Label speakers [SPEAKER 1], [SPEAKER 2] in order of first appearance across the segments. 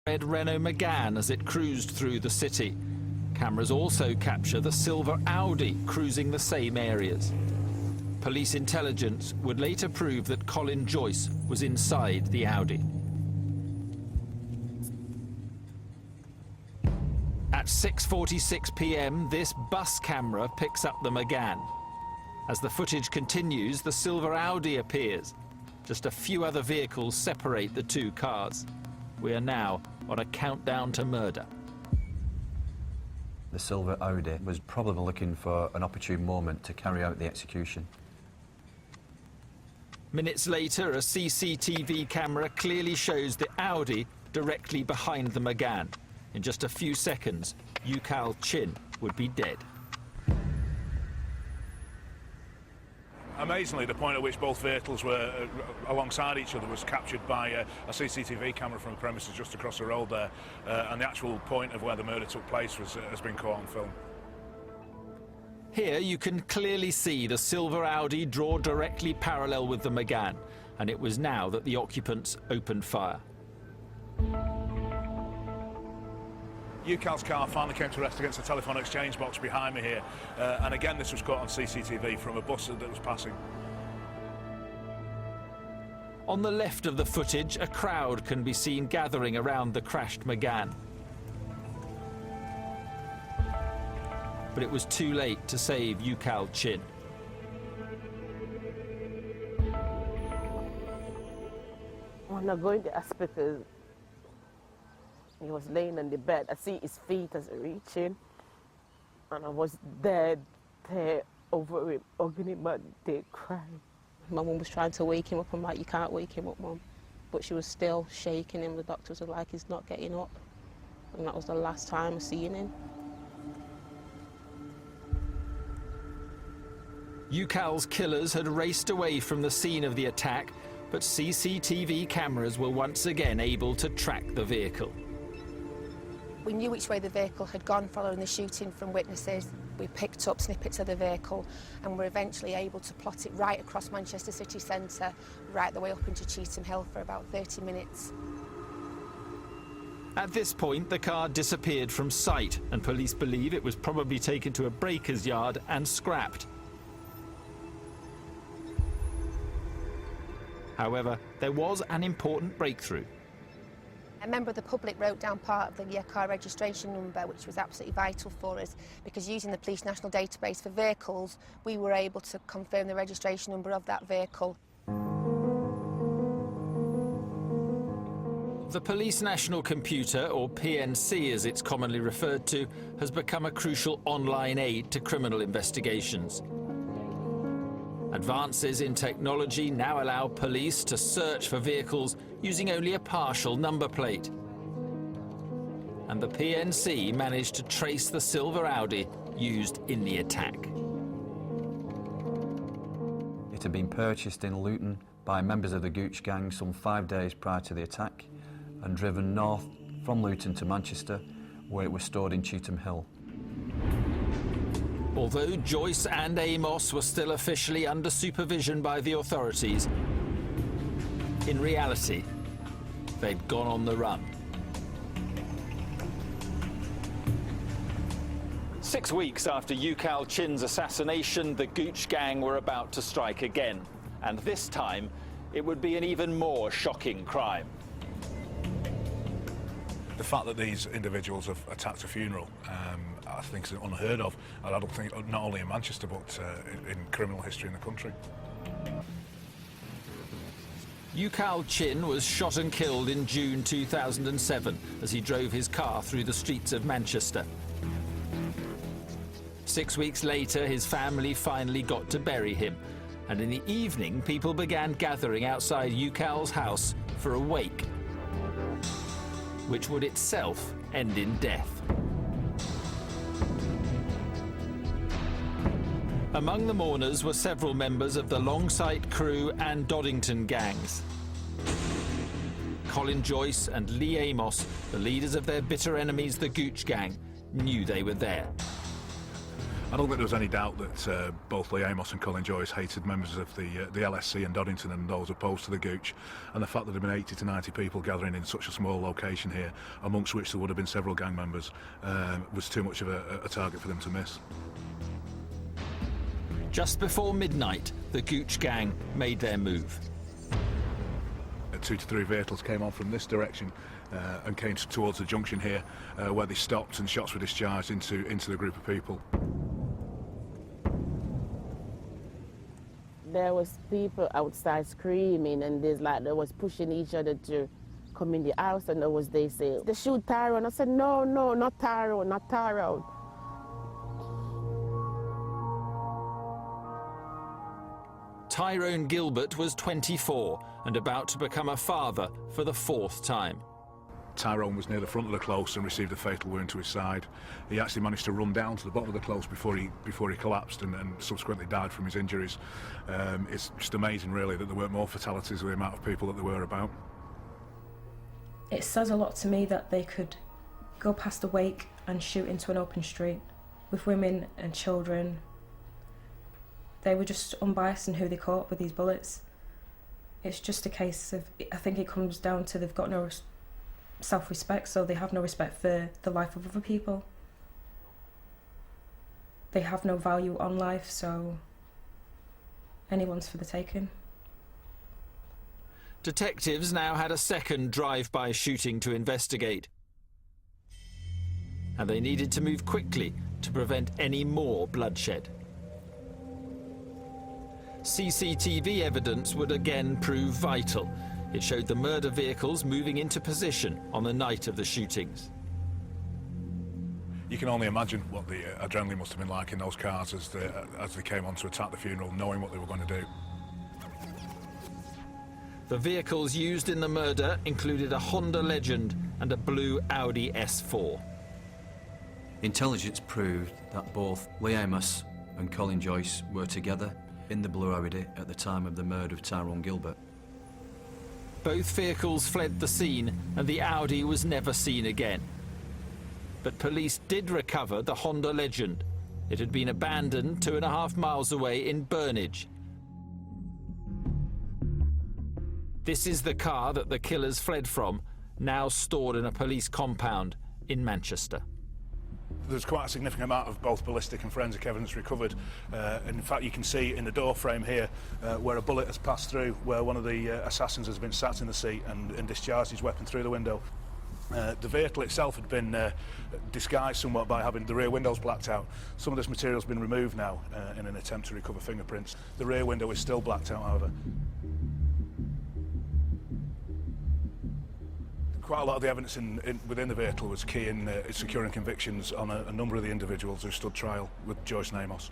[SPEAKER 1] red Renault Megane as it cruised through the city. Cameras also capture the silver Audi cruising the same areas. Police intelligence would later prove that Colin Joyce was inside the Audi. At 6:46 p.m, this bus camera picks up the Megane. As the footage continues, the silver Audi appears. Just a few other vehicles separate the two cars. We are now on a countdown to murder.
[SPEAKER 2] The silver Audi was probably looking for an opportune moment to carry out the execution.
[SPEAKER 1] Minutes later, a CCTV camera clearly shows the Audi directly behind the Megane. In just a few seconds, Yucal Chin would be dead.
[SPEAKER 3] Amazingly, the point at which both vehicles were alongside each other was captured by a CCTV camera from the premises just across the road there, and the actual point of where the murder took place has been caught on film.
[SPEAKER 1] Here you can clearly see the silver Audi draw directly parallel with the Megane, and it was now that the occupants opened fire.
[SPEAKER 3] Yucal's car finally came to rest against the telephone exchange box behind me here, and again this was caught on CCTV from a bus that was passing.
[SPEAKER 1] On the left of the footage, a crowd can be seen gathering around the crashed Megane. But it was too late to save Yucal Chin.
[SPEAKER 4] When I go in the hospital, he was laying on the bed. I see his feet as reaching, and I was dead there over him, hugging him and they crying.
[SPEAKER 5] My mum was trying to wake him up. I'm like, you can't wake him up, Mum. But she was still shaking him. The doctors were like, he's not getting up. And that was the last time I seen him.
[SPEAKER 1] Yucal's killers had raced away from the scene of the attack, but CCTV cameras were once again able to track the vehicle.
[SPEAKER 6] We knew which way the vehicle had gone following the shooting from witnesses. We picked up snippets of the vehicle and were eventually able to plot it right across Manchester city centre, right the way up into Cheetham Hill for about 30 minutes.
[SPEAKER 1] At this point, the car disappeared from sight, and police believe it was probably taken to a breaker's yard and scrapped. However, there was an important breakthrough.
[SPEAKER 6] A member of the public wrote down part of the car registration number, which was absolutely vital for us, because using the Police National Database for vehicles, we were able to confirm the registration number of that vehicle.
[SPEAKER 1] The Police National Computer, or PNC as it's commonly referred to, has become a crucial online aid to criminal investigations. Advances in technology now allow police to search for vehicles using only a partial number plate. And the PNC managed to trace the silver Audi used in the attack.
[SPEAKER 2] It had been purchased in Luton by members of the Gooch gang some 5 days prior to the attack and driven north from Luton to Manchester, where it was stored in Cheetham Hill.
[SPEAKER 1] Although Joyce and Amos were still officially under supervision by the authorities, in reality, they'd gone on the run. 6 weeks after Yucal Chin's assassination, the Gooch gang were about to strike again. And this time, it would be an even more shocking crime.
[SPEAKER 3] The fact that these individuals have attacked a funeral, I think is unheard of. And I don't think, not only in Manchester, but in criminal history in the country.
[SPEAKER 1] Yucal Chin was shot and killed in June 2007 as he drove his car through the streets of Manchester. 6 weeks later, his family finally got to bury him, and in the evening, people began gathering outside Yucal's house for a wake, which would itself end in death. Among the mourners were several members of the Longsight Crew and Doddington gangs. Colin Joyce and Lee Amos, the leaders of their bitter enemies, the Gooch gang, knew they were there.
[SPEAKER 3] I don't think there was any doubt that both Lee Amos and Colin Joyce hated members of the LSC in Doddington and those opposed to the Gooch, and the fact that there had been 80 to 90 people gathering in such a small location here, amongst which there would have been several gang members, was too much of a target for them to miss.
[SPEAKER 1] Just before midnight, the Gooch gang made their move.
[SPEAKER 3] 2 to 3 vehicles came on from this direction and came towards the junction here, where they stopped and shots were discharged into the group of people.
[SPEAKER 4] There was people outside screaming, and they was pushing each other to come in the house, and they say, "They shoot Tyrone." I said, "No, no, not Tyrone, not Tyrone."
[SPEAKER 1] Tyrone Gilbert was 24 and about to become a father for the 4th time.
[SPEAKER 3] Tyrone was near the front of the close and received a fatal wound to his side. He actually managed to run down to the bottom of the close before he collapsed and subsequently died from his injuries. It's just amazing, really, that there weren't more fatalities with the amount of people that there were about.
[SPEAKER 7] It says a lot to me that they could go past a wake and shoot into an open street with women and children. They were just unbiased in who they caught with these bullets. It's just a case of, I think it comes down to they've got no self-respect, so they have no respect for the life of other people. They have no value on life, so anyone's for the taking.
[SPEAKER 1] Detectives now had a second drive-by shooting to investigate, and they needed to move quickly to prevent any more bloodshed. CCTV evidence would again prove vital. It showed the murder vehicles moving into position on the night of the shootings.
[SPEAKER 3] You can only imagine what the adrenaline must have been like in those cars as they came on to attack the funeral, knowing what they were going to do.
[SPEAKER 1] The vehicles used in the murder included a Honda Legend and a blue Audi S4.
[SPEAKER 2] Intelligence proved that both Lee Amos and Colin Joyce were together in the blue Audi at the time of the murder of Tyrone Gilbert.
[SPEAKER 1] Both vehicles fled the scene and the Audi was never seen again. But police did recover the Honda Legend. It had been abandoned 2.5 miles away in Burnage. This is the car that the killers fled from, now stored in a police compound in Manchester.
[SPEAKER 3] There's quite a significant amount of both ballistic and forensic evidence recovered. In fact, you can see in the door frame here where a bullet has passed through, where one of the assassins has been sat in the seat and discharged his weapon through the window. The vehicle itself had been disguised somewhat by having the rear windows blacked out. Some of this material has been removed now in an attempt to recover fingerprints. The rear window is still blacked out, however. Quite a lot of the evidence within the vehicle was key in securing convictions on a number of the individuals who stood trial with Joyce and Amos.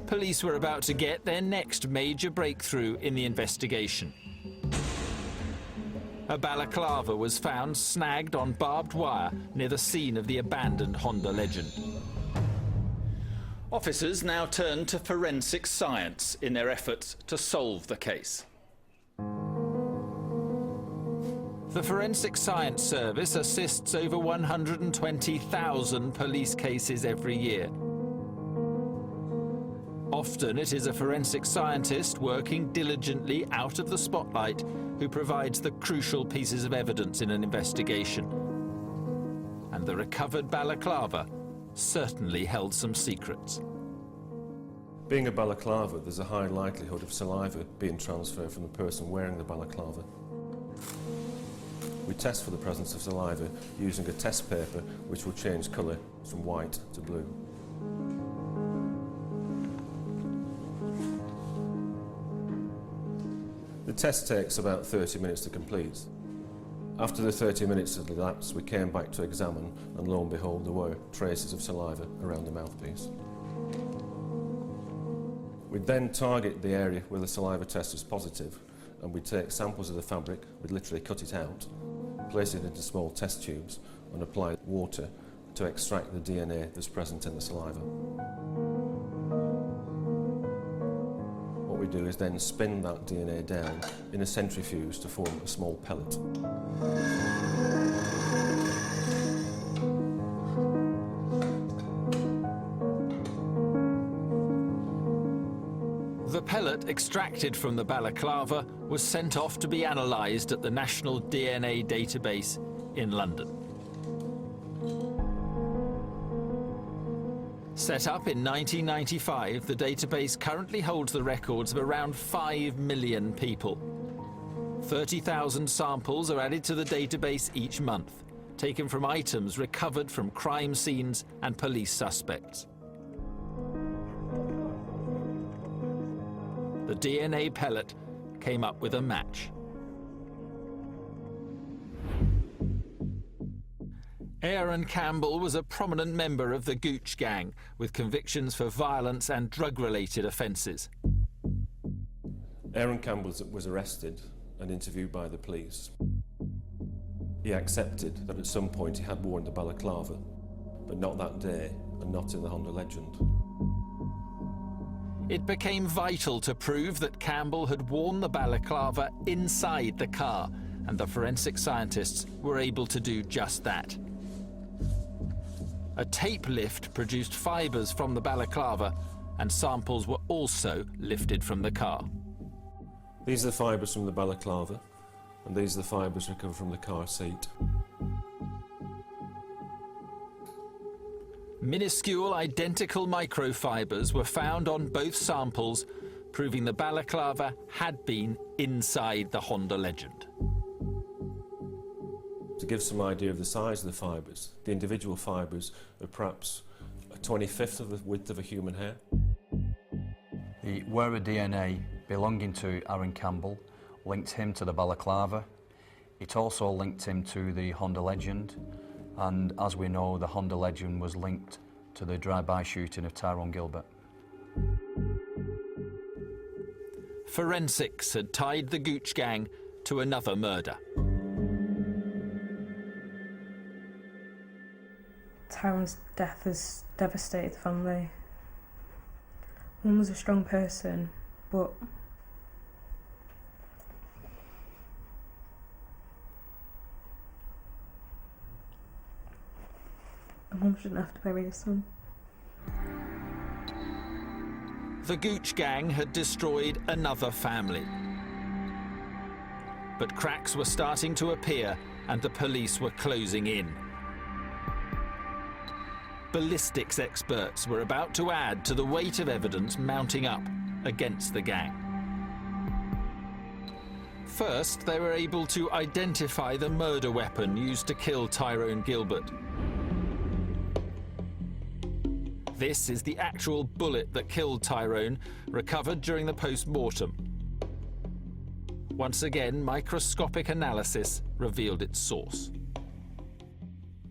[SPEAKER 1] Police were about to get their next major breakthrough in the investigation. A balaclava was found snagged on barbed wire near the scene of the abandoned Honda Legend. Officers now turned to forensic science in their efforts to solve the case. The Forensic Science Service assists over 120,000 police cases every year. Often it is a forensic scientist working diligently out of the spotlight who provides the crucial pieces of evidence in an investigation. And the recovered balaclava certainly held some secrets.
[SPEAKER 8] Being a balaclava, there's a high likelihood of saliva being transferred from the person wearing the balaclava. We test for the presence of saliva using a test paper which will change colour from white to blue. The test takes about 30 minutes to complete. After the 30 minutes had elapsed, we came back to examine, and lo and behold, there were traces of saliva around the mouthpiece. We'd then target the area where the saliva test was positive, and we'd take samples of the fabric, we'd literally cut it out, place it into small test tubes, and apply water to extract the DNA that's present in the saliva. What we do is then spin that DNA down in a centrifuge to form a small pellet.
[SPEAKER 1] pellet extracted from the balaclava was sent off to be analysed at the National DNA Database in London. Set up in 1995, the database currently holds the records of around 5 million people. 30,000 samples are added to the database each month, taken from items recovered from crime scenes and police suspects. The DNA pellet came up with a match. Aaron Campbell was a prominent member of the Gooch gang, with convictions for violence and drug-related offences.
[SPEAKER 8] Aaron Campbell was arrested and interviewed by the police. He accepted that at some point he had worn the balaclava, but not that day and not in the Honda Legend.
[SPEAKER 1] It became vital to prove that Campbell had worn the balaclava inside the car, and the forensic scientists were able to do just that. A tape lift produced fibres from the balaclava, and samples were also lifted from the car.
[SPEAKER 8] These are the fibres from the balaclava, and these are the fibres recovered from the car seat.
[SPEAKER 1] Minuscule identical microfibres were found on both samples, proving the balaclava had been inside the Honda Legend.
[SPEAKER 8] To give some idea of the size of the fibres, the individual fibres are perhaps a 25th of the width of a human hair.
[SPEAKER 2] The wearer DNA belonging to Aaron Campbell linked him to the balaclava. It also linked him to the Honda Legend, and as we know, the Honda Legend was linked to the drive-by shooting of Tyrone Gilbert.
[SPEAKER 1] Forensics had tied the Gooch gang to another murder.
[SPEAKER 7] Tyrone's death has devastated the family. Mum was a strong person, but a mum shouldn't have to bury her son.
[SPEAKER 1] The Gooch gang had destroyed another family. But cracks were starting to appear and the police were closing in. Ballistics experts were about to add to the weight of evidence mounting up against the gang. First, they were able to identify the murder weapon used to kill Tyrone Gilbert. This is the actual bullet that killed Tyrone, recovered during the post-mortem. Once again, microscopic analysis revealed its source.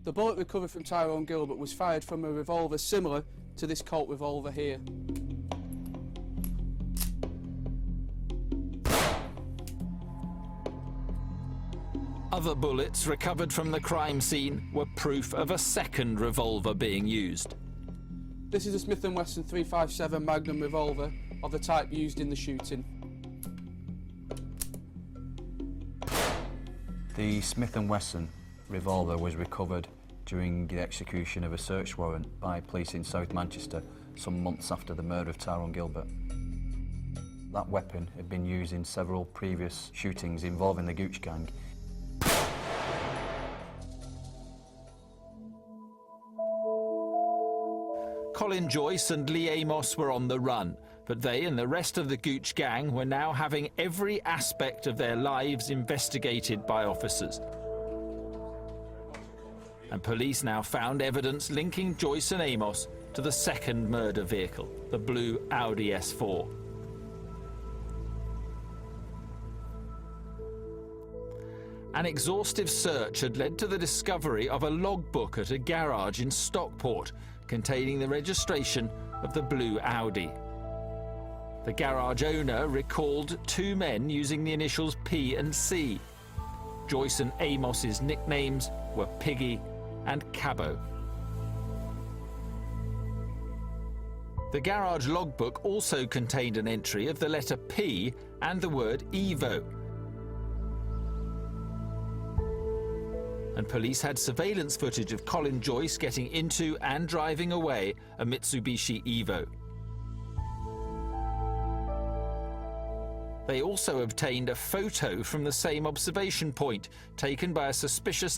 [SPEAKER 9] The bullet recovered from Tyrone Gilbert was fired from a revolver similar to this Colt revolver here.
[SPEAKER 1] Other bullets recovered from the crime scene were proof of a second revolver being used.
[SPEAKER 9] This is a Smith & Wesson .357 Magnum revolver of the type used in the shooting.
[SPEAKER 2] The Smith & Wesson revolver was recovered during the execution of a search warrant by police in South Manchester some months after the murder of Tyrone Gilbert. That weapon had been used in several previous shootings involving the Gooch gang.
[SPEAKER 1] Colin, Joyce and Lee Amos were on the run, but they and the rest of the Gooch gang were now having every aspect of their lives investigated by officers. And police now found evidence linking Joyce and Amos to the second murder vehicle, the blue Audi S4. An exhaustive search had led to the discovery of a logbook at a garage in Stockport containing the registration of the blue Audi. The garage owner recalled two men using the initials P and C. Joyce and Amos's nicknames were Piggy and Cabbo. The garage logbook also contained an entry of the letter P and the word Evo. And police had surveillance footage of Colin Joyce getting into and driving away a Mitsubishi Evo. They also obtained a photo from the same observation point, taken by a suspicious